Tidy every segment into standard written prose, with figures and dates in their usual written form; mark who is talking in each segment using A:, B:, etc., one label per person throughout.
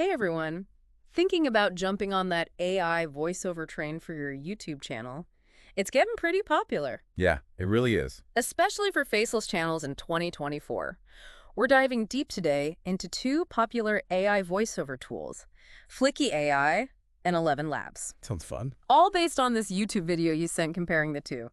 A: Hey everyone! Thinking about jumping on that AI voiceover train for your YouTube channel? It's getting pretty popular,
B: Yeah, it really is.
A: especially for faceless channels in 2024. We're diving deep today into two popular AI voiceover tools, FlikiAI and 11 Labs,
B: Sounds fun.
A: all based on this YouTube video you sent comparing the two.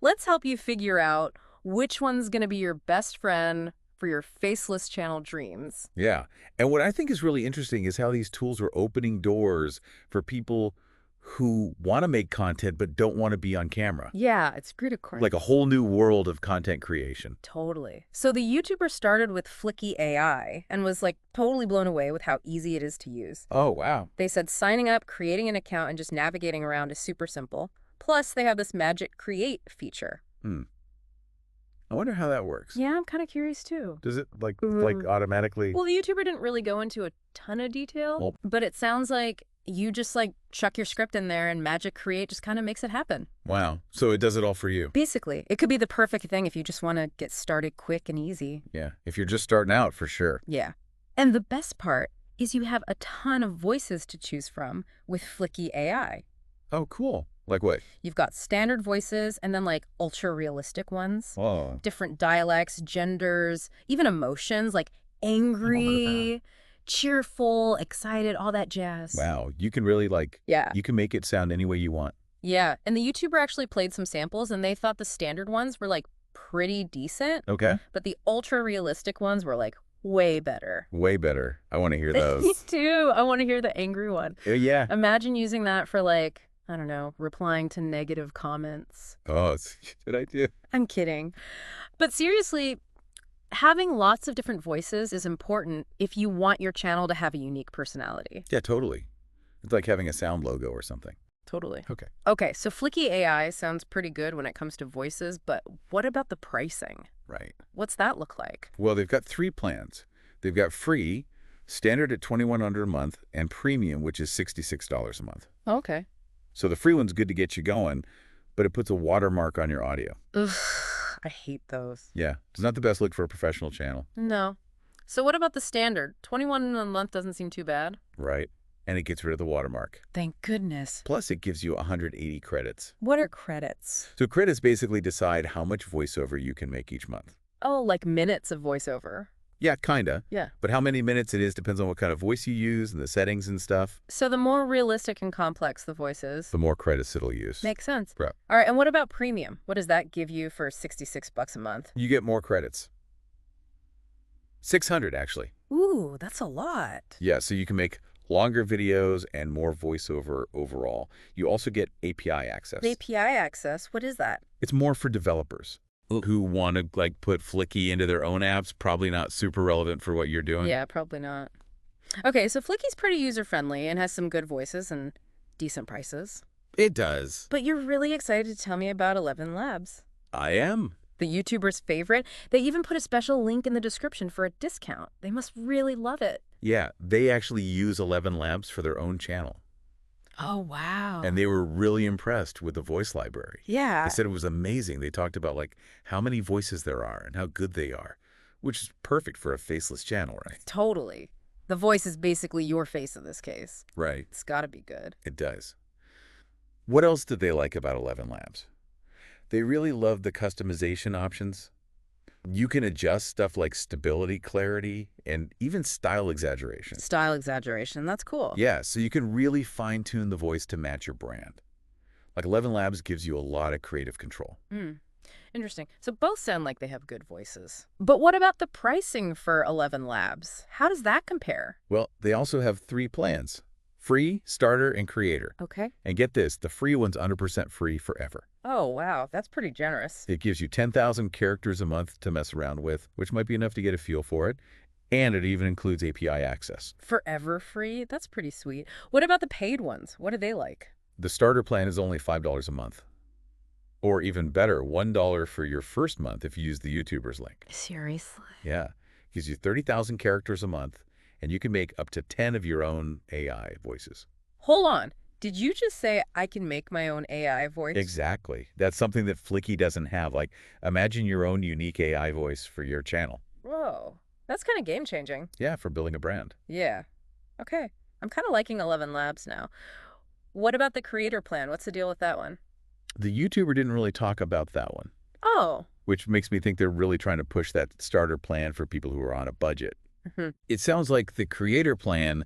A: Let's help you figure out which one's going to be your best friend for your faceless channel dreams.
B: Yeah. And what I think is really interesting is how these tools are opening doors for people who want to make content but don't want to be on camera.
A: Yeah, it's great across.
B: Like a whole new world of content creation.
A: Totally. So the YouTuber started with FlikiAI and was like totally blown away with how easy it is to use.
B: Oh, wow.
A: They said signing up, creating an account, and just navigating around is super simple. Plus, they have this magic create feature.
B: I wonder how that works.
A: Yeah, I'm kind of curious too.
B: Does it like automatically?
A: Well, the YouTuber didn't really go into a ton of detail, but it sounds like you just like chuck your script in there and magic create just kind of makes it happen.
B: Wow. So it does it all for you.
A: Basically, it could be the perfect thing if you just want to get started quick and easy.
B: Yeah. If you're just starting out, for sure.
A: Yeah. And the best part is you have a ton of voices to choose from with FlikiAI.
B: Oh, cool. Like what?
A: You've got standard voices and then like ultra realistic ones.
B: Oh.
A: Different dialects, genders, even emotions like angry, cheerful, excited, all that jazz.
B: Wow. You can really you can make it sound any way you want.
A: Yeah. And the YouTuber actually played some samples and they thought the standard ones were like pretty decent.
B: Okay.
A: But the ultra realistic ones were like way better.
B: Way better. I want to hear
A: Me
B: those.
A: too. I want to hear the angry one.
B: Yeah.
A: Imagine using that for like, I don't know, replying to negative comments.
B: Oh, it's a good idea.
A: I'm kidding. But seriously, having lots of different voices is important if you want your channel to have a unique personality.
B: Yeah, totally. It's like having a sound logo or something.
A: Totally.
B: Okay.
A: Okay, so FlikiAI sounds pretty good when it comes to voices, but what about the pricing?
B: Right.
A: What's that look like?
B: Well, they've got 3 plans. They've got free, standard at $2,100 a month, and premium, which is $66 a month.
A: Okay.
B: So the free one's good to get you going, but it puts a watermark on your audio.
A: Ugh, I hate those.
B: Yeah, it's not the best look for a professional channel.
A: No. So what about the standard? 21 a month doesn't seem too bad.
B: Right. And it gets rid of the watermark.
A: Thank goodness.
B: Plus, it gives you 180 credits.
A: What are credits?
B: So credits basically decide how much voiceover you can make each month.
A: Oh, like minutes of voiceover.
B: Yeah, kinda.
A: Yeah.
B: But how many minutes it is depends on what kind of voice you use and the settings and stuff.
A: So the more realistic and complex the voice is,
B: The more credits it'll use.
A: makes sense.
B: Right.
A: All right, and what about premium? What does that give you for $66 a month?
B: You get more credits. 600, actually.
A: Ooh, that's a lot.
B: Yeah, so you can make longer videos and more voiceover overall. You also get API access.
A: API access, what is that?
B: It's more for developers who want to put Flicky into their own apps. Probably not super relevant for what you're doing.
A: Yeah, probably not. Okay, so Fliki's pretty user-friendly and has some good voices and decent prices.
B: It does.
A: But you're really excited to tell me about 11 Labs.
B: I am.
A: The YouTuber's favorite. They even put a special link in the description for a discount. They must really love it.
B: Yeah, they actually use 11 Labs for their own channel.
A: Oh, wow.
B: And they were really impressed with the voice library.
A: Yeah.
B: They said it was amazing. They talked about how many voices there are and how good they are, which is perfect for a faceless channel, right?
A: Totally. The voice is basically your face in this case.
B: Right.
A: It's got to be good.
B: It does. What else did they like about 11 Labs? They really loved the customization options. You can adjust stuff like stability, clarity, and even style exaggeration.
A: Style exaggeration. That's cool.
B: Yeah, so you can really fine-tune the voice to match your brand. 11 Labs gives you a lot of creative control.
A: Interesting. So both sound like they have good voices. But what about the pricing for 11 Labs? How does that compare?
B: Well, they also have 3 plans. Free, starter, and creator.
A: Okay.
B: And get this, the free one's 100% free forever.
A: Oh, wow. That's pretty generous.
B: It gives you 10,000 characters a month to mess around with, which might be enough to get a feel for it. And it even includes API access.
A: Forever free? That's pretty sweet. What about the paid ones? What are they like?
B: The starter plan is only $5 a month. Or even better, $1 for your first month if you use the YouTuber's link.
A: Seriously?
B: Yeah. Gives you 30,000 characters a month, and you can make up to 10 of your own AI voices.
A: Hold on. Did you just say I can make my own AI voice?
B: Exactly. That's something that Flicky doesn't have. Imagine your own unique AI voice for your channel.
A: Whoa. That's kind of game-changing.
B: Yeah, for building a brand.
A: Yeah. Okay. I'm kind of liking 11 Labs now. What about the creator plan? What's the deal with that one?
B: The YouTuber didn't really talk about that one,
A: Oh.
B: which makes me think they're really trying to push that starter plan for people who are on a budget.
A: Hmm.
B: It sounds like the creator plan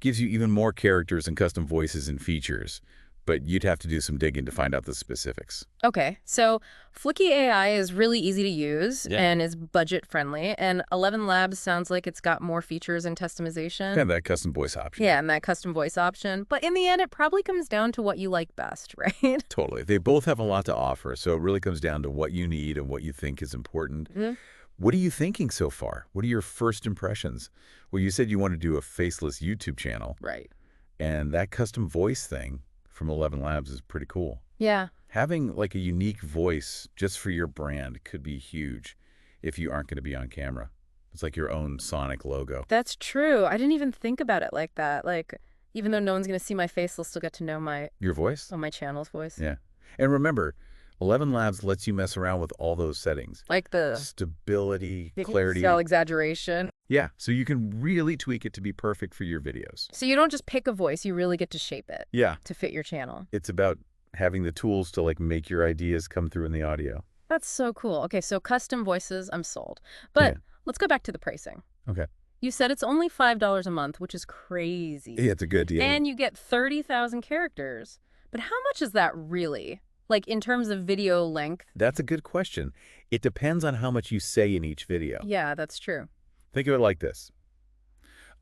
B: gives you even more characters and custom voices and features, but you'd have to do some digging to find out the specifics.
A: Okay, so FlikiAI is really easy to use
B: Yeah.
A: and is budget friendly, and 11 Labs sounds like it's got more features and customization.
B: And that custom voice option.
A: Yeah, and that custom voice option. But in the end, it probably comes down to what you like best, right?
B: Totally. They both have a lot to offer, so it really comes down to what you need and what you think is important.
A: Mhm.
B: What are you thinking so far? What are your first impressions? Well, you said you want to do a Faceless YouTube channel,
A: Right.
B: and that custom voice thing from 11 Labs is pretty cool.
A: Yeah.
B: Having like a unique voice just for your brand could be huge if you aren't going to be on camera. It's like your own sonic logo.
A: That's true. I didn't even think about it like that. Like, even though no one's going to see my face, they'll still get to know my
B: Your voice?
A: my channel's voice.
B: Yeah. And remember, 11 Labs lets you mess around with all those settings.
A: Like the
B: Stability, clarity.
A: cell exaggeration.
B: Yeah, so you can really tweak it to be perfect for your videos.
A: So you don't just pick a voice, you really get to shape it
B: Yeah,
A: to fit your channel.
B: it's about having the tools to like make your ideas come through in the audio.
A: That's so cool. Okay, so custom voices, I'm sold. But
B: Yeah.
A: let's go back to the pricing.
B: Okay.
A: You said it's only $5 a month, which is crazy.
B: Yeah, it's a good deal.
A: And you get 30,000 characters. But how much is that really? Like in terms of video length?
B: That's a good question. It depends on how much you say in each video.
A: Yeah, that's true.
B: Think of it like this.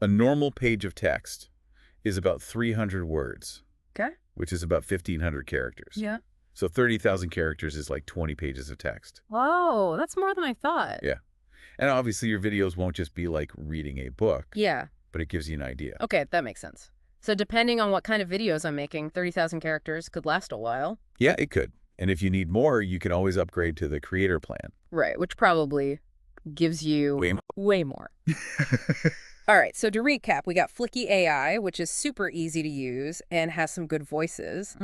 B: A normal page of text is about 300 words,
A: Okay.
B: which is about 1,500 characters.
A: Yeah.
B: So 30,000 characters is like 20 pages of text.
A: Whoa, that's more than I thought.
B: Yeah. And obviously your videos won't just be like reading a book,
A: Yeah.
B: but it gives you an idea.
A: Okay, that makes sense. So depending on what kind of videos I'm making, 30,000 characters could last a while.
B: Yeah, it could. And if you need more, you can always upgrade to the creator plan.
A: Right, which probably gives you way more. All right, so to recap, we got FlikiAI, which is super easy to use and has some good voices.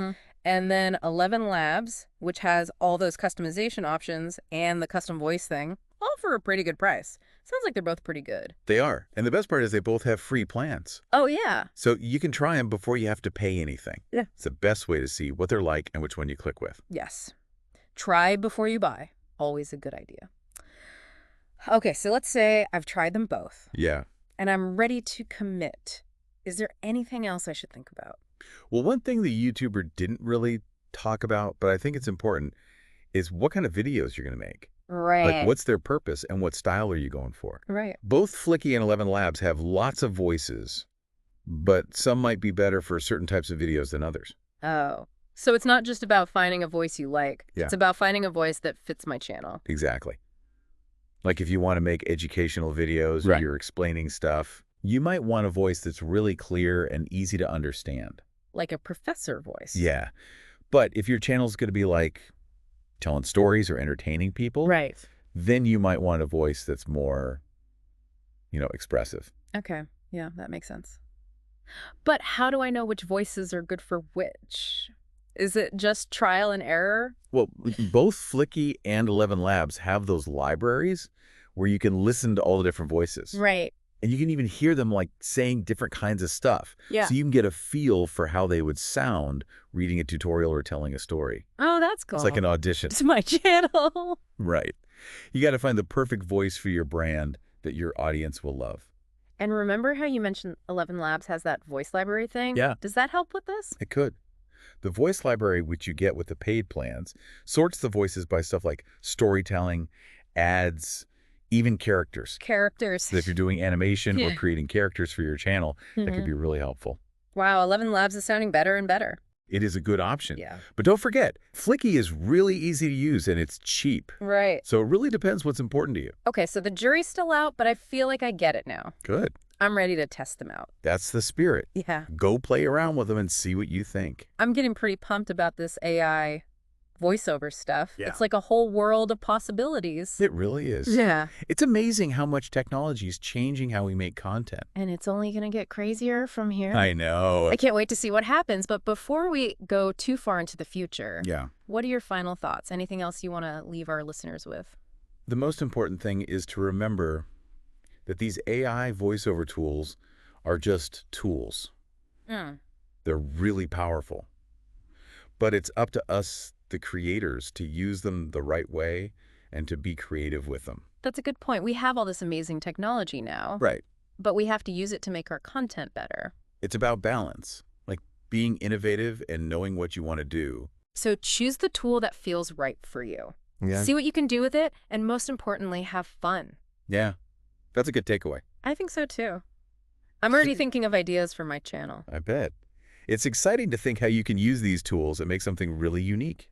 A: And then 11 Labs, which has all those customization options and the custom voice thing, all for a pretty good price. Sounds like they're both pretty good.
B: They are. And the best part is they both have free plans.
A: Oh, yeah.
B: So you can try them before you have to pay anything.
A: Yeah.
B: It's the best way to see what they're like and which one you click with.
A: Yes. Try before you buy. Always a good idea. Okay, so let's say I've tried them both.
B: Yeah.
A: And I'm ready to commit. Is there anything else I should think about?
B: Well, one thing the YouTuber didn't really talk about, but I think it's important, is what kind of videos you're going to make.
A: Right.
B: Like, what's their purpose and what style are you going for?
A: Right.
B: Both Fliki and 11 Labs have lots of voices, but some might be better for certain types of videos than others.
A: Oh. So it's not just about finding a voice you like.
B: Yeah.
A: It's about finding a voice that fits my channel.
B: Exactly. Like if you want to make educational videos or
A: Right.
B: you're explaining stuff, you might want a voice that's really clear and easy to understand.
A: Like a professor voice.
B: Yeah. But if your channel's going to be like telling stories or entertaining people,
A: Right.
B: then you might want a voice that's more, expressive.
A: Okay. Yeah, that makes sense. But how do I know which voices are good for which? Is it just trial and error?
B: Well, both Fliki and 11 Labs have those libraries where you can listen to all the different voices.
A: Right.
B: And you can even hear them like saying different kinds of stuff.
A: Yeah.
B: So you can get a feel for how they would sound reading a tutorial or telling a story.
A: Oh, that's cool.
B: It's like an audition.
A: It's my channel.
B: Right. You got to find the perfect voice for your brand that your audience will love.
A: And remember how you mentioned 11 Labs has that voice library thing?
B: Yeah.
A: Does that help with this?
B: It could. The voice library, which you get with the paid plans, sorts the voices by stuff like storytelling, ads, even characters.
A: Characters.
B: So if you're doing animation or
A: Yeah.
B: creating characters for your channel, that could be really helpful.
A: Wow, 11 Labs is sounding better and better.
B: It is a good option.
A: Yeah.
B: But don't forget, Fliki is really easy to use and it's cheap.
A: Right.
B: So it really depends what's important to you.
A: Okay, so the jury's still out, but I feel like I get it now.
B: Good.
A: I'm ready to test them out.
B: That's the spirit.
A: Yeah.
B: Go play around with them and see what you think.
A: I'm getting pretty pumped about this AI voiceover stuff.
B: Yeah.
A: It's like a whole world of possibilities.
B: It really is.
A: Yeah.
B: It's amazing how much technology is changing how we make content.
A: And it's only going to get crazier from here.
B: I know.
A: I can't wait to see what happens. But before we go too far into the future,
B: Yeah.
A: what are your final thoughts? Anything else you want to leave our listeners with?
B: The most important thing is to remember that these AI voiceover tools are just tools. They're really powerful. But it's up to us, the creators, to use them the right way and to be creative with them.
A: That's a good point. We have all this amazing technology now.
B: Right.
A: But we have to use it to make our content better.
B: It's about balance, like being innovative and knowing what you want to do.
A: So choose the tool that feels right for you.
B: Yeah.
A: See what you can do with it, and most importantly, have fun.
B: Yeah, that's a good takeaway.
A: I think so too. I'm already thinking of ideas for my channel.
B: I bet. It's exciting to think how you can use these tools and make something really unique.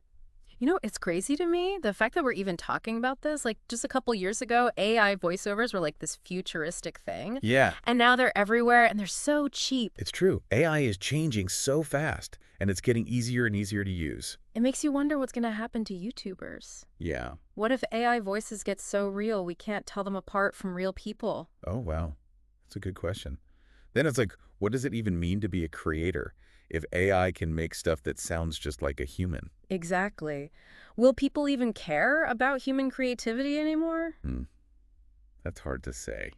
A: You know, it's crazy to me, the fact that we're even talking about this. Like, just a couple years ago, AI voiceovers were like this futuristic thing.
B: Yeah.
A: And now they're everywhere, and they're so cheap.
B: It's true. AI is changing so fast, and it's getting easier and easier to use.
A: It makes you wonder what's going to happen to YouTubers.
B: Yeah.
A: What if AI voices get so real we can't tell them apart from real people?
B: Oh, wow. That's a good question. Then it's like, what does it even mean to be a creator if AI can make stuff that sounds just like a human?
A: Exactly. Will people even care about human creativity anymore?
B: That's hard to say.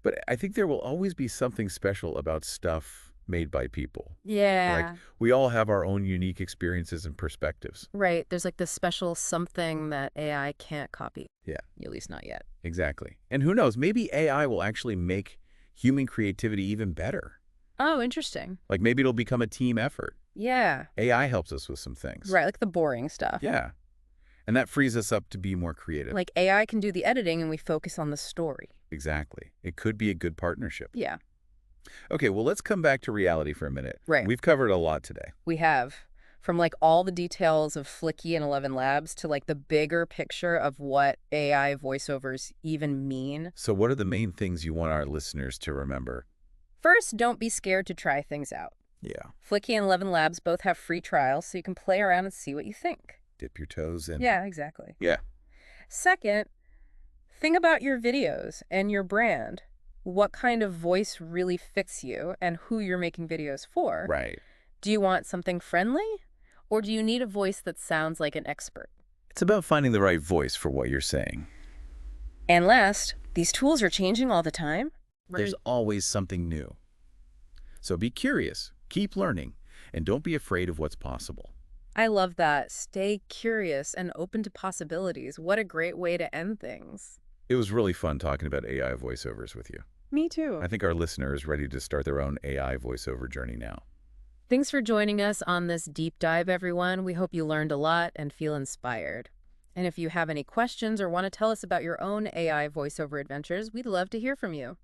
B: But I think there will always be something special about stuff made by people.
A: Yeah.
B: Like, we all have our own unique experiences and perspectives.
A: Right. There's like this special something that AI can't copy.
B: Yeah.
A: At least not yet.
B: Exactly. And who knows, maybe AI will actually make human creativity even better.
A: Oh, interesting.
B: Like maybe it'll become a team effort.
A: Yeah.
B: AI helps us with some things.
A: Right, like the boring stuff.
B: Yeah. And that frees us up to be more creative.
A: Like AI can do the editing and we focus on the story.
B: Exactly. It could be a good partnership.
A: Yeah.
B: Okay, well, let's come back to reality for a minute.
A: Right.
B: We've covered a lot today.
A: We have. From like all the details of FlikiAI and 11 Labs to like the bigger picture of what AI voiceovers even mean.
B: So what are the main things you want our listeners to remember?
A: First, don't be scared to try things out.
B: Yeah.
A: FlikiAI and 11 Labs both have free trials, so you can play around and see what you think.
B: Dip your toes in.
A: Yeah, exactly.
B: Yeah.
A: Second, think about your videos and your brand. What kind of voice really fits you and who you're making videos for?
B: Right.
A: Do you want something friendly? Or do you need a voice that sounds like an expert?
B: It's about finding the right voice for what you're saying.
A: And last, these tools are changing all the time.
B: There's always something new. So be curious, keep learning, and don't be afraid of what's possible.
A: I love that. Stay curious and open to possibilities. What a great way to end things.
B: It was really fun talking about AI voiceovers with you.
A: Me too.
B: I think our listener is ready to start their own AI voiceover journey now.
A: Thanks for joining us on this deep dive, everyone. We hope you learned a lot and feel inspired. And if you have any questions or want to tell us about your own AI voiceover adventures, we'd love to hear from you.